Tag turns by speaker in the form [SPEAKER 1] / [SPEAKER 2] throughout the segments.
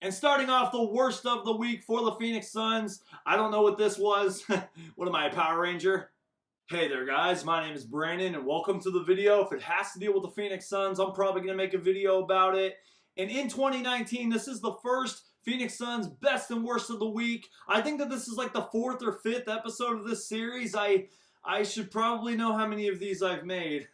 [SPEAKER 1] And starting off the worst of the week for the Phoenix Suns, I don't know what this was. What am I, a Power Ranger? Hey there guys, my name is Brandon and welcome to the video. If it has to deal with the Phoenix Suns, I'm probably going to make a video about it. And in 2019, this is the first Phoenix Suns best and worst of the week. I think that this is like the 4th or 5th episode of this series. I should probably know how many of these I've made.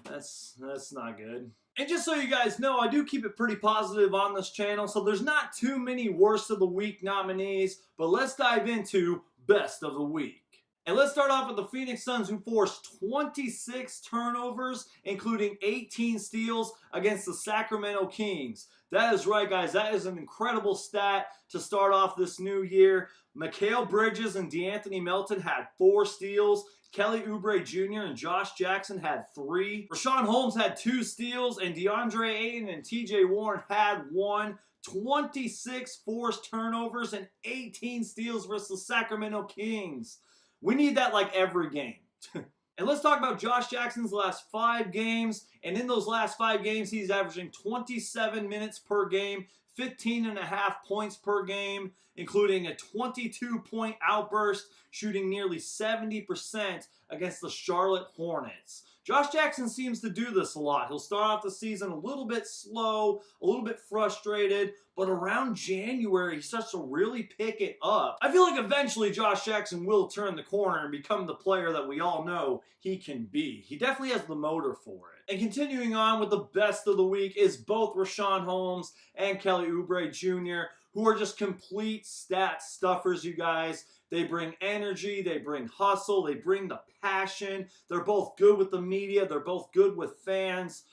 [SPEAKER 1] That's not good. And just so you guys know, I do keep it pretty positive on this channel, so there's not too many worst of the week nominees, but let's dive into best of the week. And let's start off with the Phoenix Suns, who forced 26 turnovers, including 18 steals against the Sacramento Kings. That is right, guys. That is an incredible stat to start off this new year. Mikal Bridges and De'Anthony Melton had 4 steals. Kelly Oubre Jr. and Josh Jackson had 3. Richaun Holmes had 2 steals, and DeAndre Ayton and TJ Warren had 1. 26 forced turnovers and 18 steals versus the Sacramento Kings. We need that like every game. And let's talk about Josh Jackson's last 5 games. And in those last 5 games, he's averaging 27 minutes per game, 15.5 points per game, including a 22-point outburst, shooting nearly 70% against the Charlotte Hornets. Josh Jackson seems to do this a lot. He'll start off the season a little bit slow, a little bit frustrated, but around January, he starts to really pick it up. I feel like eventually Josh Jackson will turn the corner and become the player that we all know he can be. He definitely has the motor for it. And continuing on with the best of the week is both Richaun Holmes and Kelly Oubre Jr., who are just complete stat stuffers, you guys. They bring energy, they bring hustle, they bring the passion. They're both good with the media, they're both good with fans.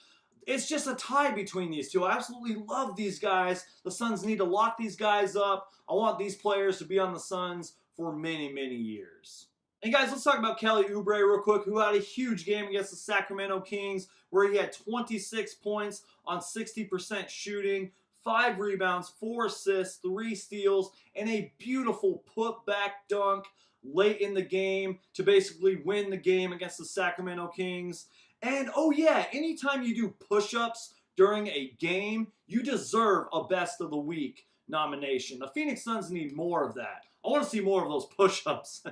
[SPEAKER 1] It's just a tie between these two. I absolutely love these guys. The Suns need to lock these guys up. I want these players to be on the Suns for many, many years. And guys, let's talk about Kelly Oubre real quick, who had a huge game against the Sacramento Kings, where he had 26 points on 60% shooting, 5 rebounds, 4 assists, 3 steals, and a beautiful putback dunk late in the game to basically win the game against the Sacramento Kings. And oh yeah, anytime you do push-ups during a game, you deserve a best of the week nomination. The Phoenix Suns need more of that. I want to see more of those push-ups.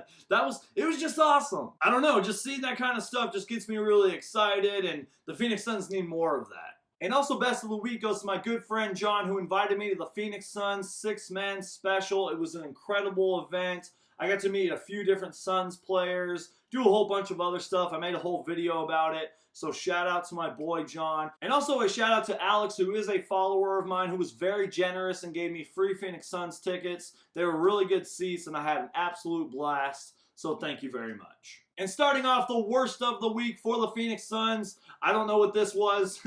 [SPEAKER 1] It was just awesome. I don't know, just seeing that kind of stuff just gets me really excited, and the Phoenix Suns need more of that. And also best of the week goes to my good friend John, who invited me to the Phoenix Suns 6-man special. It was an incredible event. I got to meet a few different Suns players, do a whole bunch of other stuff. I made a whole video about it. So shout out to my boy John. And also a shout out to Alex, who is a follower of mine, who was very generous and gave me free Phoenix Suns tickets. They were really good seats and I had an absolute blast. So thank you very much. And starting off the worst of the week for the Phoenix Suns, I don't know what this was.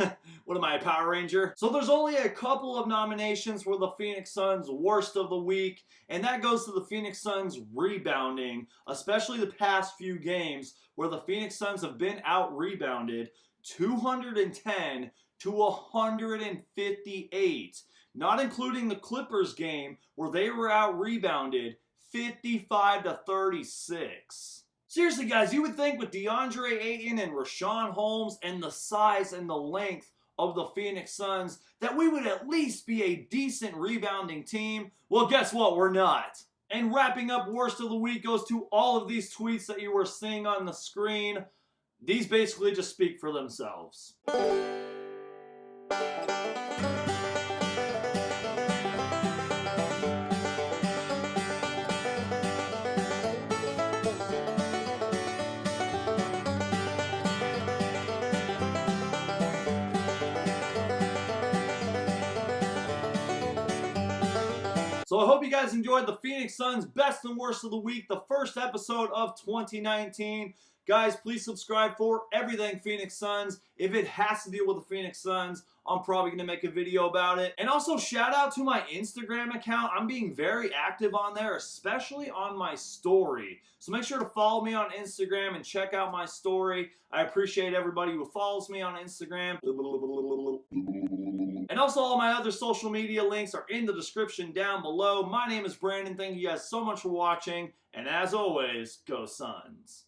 [SPEAKER 1] What am I, a Power Ranger? So there's only a couple of nominations for the Phoenix Suns worst of the week, and that goes to the Phoenix Suns rebounding, especially the past few games where the Phoenix Suns have been out-rebounded 210 to 158, not including the Clippers game where they were out-rebounded 55 to 36. Seriously, guys, you would think with DeAndre Ayton and Richaun Holmes and the size and the length of the Phoenix Suns that we would at least be a decent rebounding team. Well, guess what? We're not. And wrapping up worst of the week goes to all of these tweets that you were seeing on the screen. These basically just speak for themselves. So I hope you guys enjoyed the Phoenix Suns best and worst of the week, the first episode of 2019. Guys, please subscribe for everything Phoenix Suns. If it has to deal with the Phoenix Suns, I'm probably going to make a video about it. And also shout out to my Instagram account. I'm being very active on there, especially on my story. So make sure to follow me on Instagram and check out my story. I appreciate everybody who follows me on Instagram. And also all my other social media links are in the description down below. My name is Brandon. Thank you guys so much for watching. And as always, go Suns.